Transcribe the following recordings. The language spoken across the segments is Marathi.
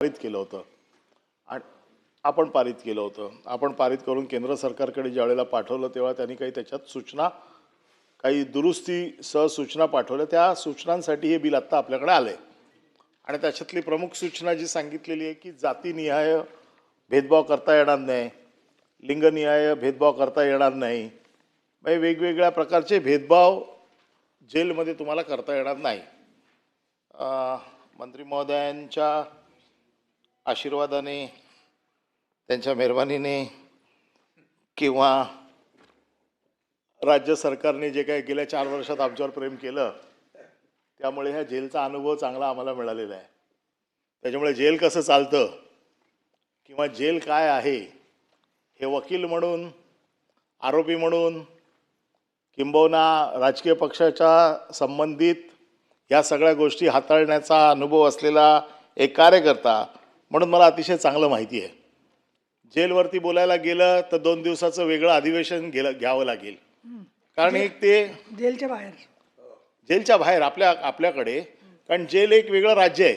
पारित केलं होतं आणि आपण पारित केलं होतं. आपण पारित करून केंद्र सरकारकडे ज्यावेळेला पाठवलं तेव्हा त्यांनी काही त्याच्यात सूचना, काही दुरुस्तीसह सूचना पाठवल्या. त्या सूचनांसाठी हे बिल आत्ता आपल्याकडे आलंय आणि त्याच्यातली प्रमुख सूचना जी सांगितलेली आहे की जातीनिहाय भेदभाव करता येणार नाही, लिंगनिहाय भेदभाव करता येणार नाही, म्हणजे वेगवेगळ्या प्रकारचे भेदभाव जेलमध्ये तुम्हाला करता येणार नाही. मंत्री महोदयांच्या आशीर्वादाने, त्यांच्या मेहरबानीने किंवा राज्य सरकारने जे काही गेल्या 4 वर्षात आमच्यावर प्रेम केलं त्यामुळे ह्या जेलचा अनुभव चांगला आम्हाला मिळालेला आहे. त्याच्यामुळे जेल कसं चालतं किंवा जेल काय आहे हे वकील म्हणून, आरोपी म्हणून, किंबहुना राजकीय पक्षाच्या संबंधित या सगळ्या गोष्टी हाताळण्याचा अनुभव असलेला एक कार्यकर्ता म्हणून मला अतिशय चांगलं माहिती आहे. जेलवरती बोलायला गेलं तर 2 दिवसाचं वेगळं अधिवेशन घ्यावं लागेल. कारण एक ते जेलच्या बाहेर आपल्याकडे, कारण जेल एक वेगळं राज्य आहे.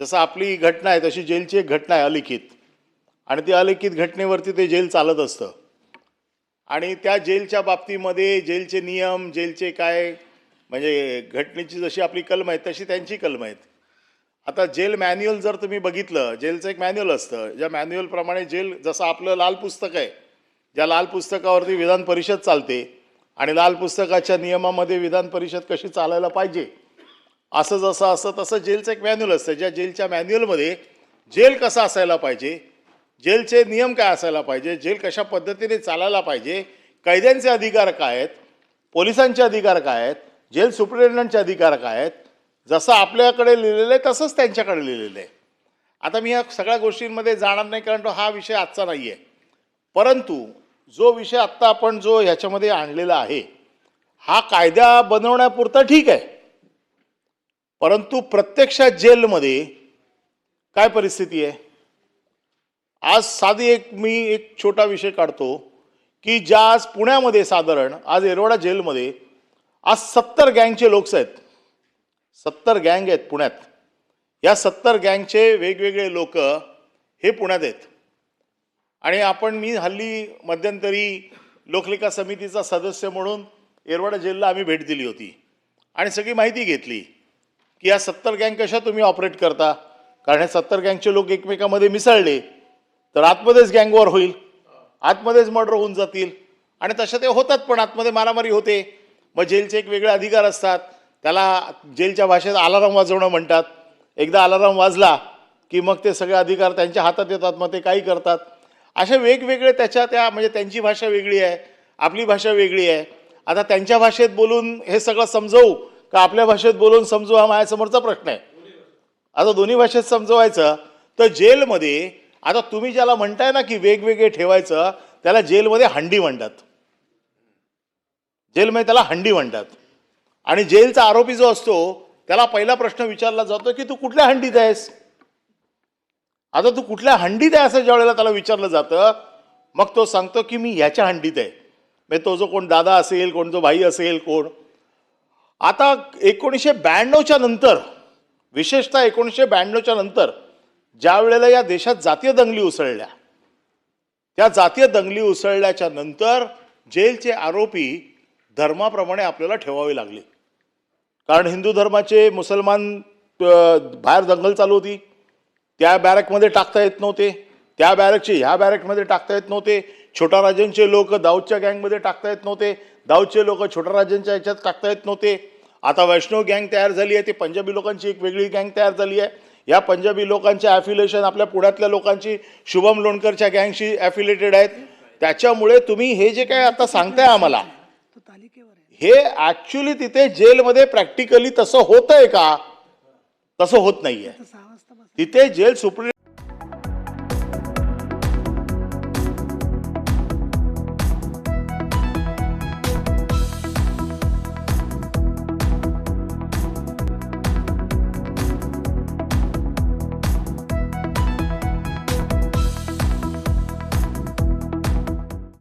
जसं आपली घटना आहे तशी जेलची एक घटना आहे अलिखित, आणि ती अलिखित घटनेवरती ते जेल चालत असतं. आणि त्या जेलच्या बाबतीमध्ये जेलचे नियम, जेलचे काय म्हणजे घटनेची जशी आपली कलम आहे तशी त्यांची कलम आहेत. आता जेल मॅन्युअल जर तुम्ही बघितलं, जेलचं एक मॅन्युअल असतं, ज्या मॅन्युअलप्रमाणे जेल, जसं आपलं लाल पुस्तक आहे, ज्या लाल पुस्तकावरती विधान परिषद चालते आणि लाल पुस्तकाच्या नियमामध्ये विधान परिषद कशी चालायला पाहिजे असं जसं असं तसं जेलचं एक मॅन्युअल असतं. ज्या जेलच्या मॅन्युअलमध्ये जेल कसा असायला पाहिजे, जेलचे नियम काय असायला पाहिजे, जेल कशा पद्धतीने चालायला पाहिजे, कैद्यांचे अधिकार काय आहेत, पोलिसांचे अधिकार काय आहेत, जेल सुप्रिटेंडंटचे अधिकार काय आहेत, जसं आपल्याकडे लिहिलेलं आहे तसंच त्यांच्याकडे लिहिलेलं आहे. आता मी या सगळ्या गोष्टींमध्ये जाणार नाही कारण हा विषय आजचा नाही आहे. परंतु जो विषय आत्ता आपण जो ह्याच्यामध्ये आणलेला आहे हा कायदा बनवण्यापुरता ठीक आहे, परंतु प्रत्यक्षात जेलमध्ये काय परिस्थिती आहे. आज साधी मी एक छोटा विषय काढतो की ज्या आज पुण्यामध्ये साधारण आज येरवडा जेलमध्ये आज 70 गँगचे लोक आहेत. 70 गँग आहेत पुण्यात. या 70 गँगचे वेगवेगळे लोक हे पुण्यात आहेत. आणि मी हल्ली मध्यंतरी लोकलेखा समितीचा सदस्य म्हणून येरवडा जेलला आम्ही भेट दिली होती आणि सगळी माहिती घेतली की या 70 गँग कशा तुम्ही ऑपरेट करता. कारण हे 70 गँगचे लोक एकमेकांमध्ये मिसळले तर आतमध्येच गँगवॉर होईल, आतमध्येच मर्डर होऊन जातील आणि तशा ते होतात, पण आतमध्ये मारामारी होते. मग जेलचे एक वेगळे अधिकार असतात, त्याला जेलच्या भाषेत अलाराम वाजवणं म्हणतात. एकदा अलाराम वाजला की मग ते सगळे अधिकार त्यांच्या हातात येतात, मग ते काही करतात. असे वेगवेगळे त्या म्हणजे त्यांची भाषा वेगळी आहे, आपली भाषा वेगळी आहे. आता त्यांच्या भाषेत बोलून हे सगळं समजवू का आपल्या भाषेत बोलून समजू हा माझ्यासमोरचा प्रश्न आहे. आता दोन्ही भाषेत समजवायचं तर जेलमध्ये आता तुम्ही ज्याला म्हणताय ना की वेगवेगळे ठेवायचं, त्याला जेलमध्ये हंडी म्हणतात. जेलमध्ये त्याला हंडी म्हणतात. आणि जेलचा आरोपी जो असतो त्याला पहिला प्रश्न विचारला जातो की तू कुठल्या हंडीत आहेस. आता तू कुठल्या हंडीत आहे असं ज्या वेळेला त्याला विचारलं जातं मग तो सांगतो की मी ह्याच्या हंडीत आहे. म्हणजे तो जो कोण दादा असेल, कोण जो भाई असेल, कोण. आता 1992च्या नंतर, विशेषतः 1992च्या नंतर ज्या वेळेला या देशात जातीय दंगली उसळल्या, त्या जातीय दंगली उसळल्याच्या नंतर जेलचे आरोपी धर्माप्रमाणे आपल्याला ठेवावे लागले. कारण हिंदू धर्माचे मुसलमान बाहेर दंगल चालू होती, त्या बॅरकमध्ये टाकता येत नव्हते, त्या बॅरकचे ह्या बॅरकमध्ये टाकता येत नव्हते. छोटा राजनचे लोक दाऊदच्या गँगमध्ये टाकता येत नव्हते, दाऊदचे लोक छोटा राजनच्या ह्याच्यात टाकता येत नव्हते. आता वैष्णव गँग तयार झाली आहे, ती पंजाबी लोकांची एक वेगळी गँग तयार झाली आहे. या पंजाबी लोकांचे ॲफिलेशन आपल्या पुण्यातल्या लोकांची शुभम लोणकरच्या गँगशी ॲफिलेटेड आहेत. त्याच्यामुळे तुम्ही हे जे काय आता सांगताय आम्हाला, हे ॲक्च्युली तिथे जेलमध्ये प्रॅक्टिकली तसं होतंय का? तसं होत नाहीये. तिथे जेल सुप्रिटेंडंट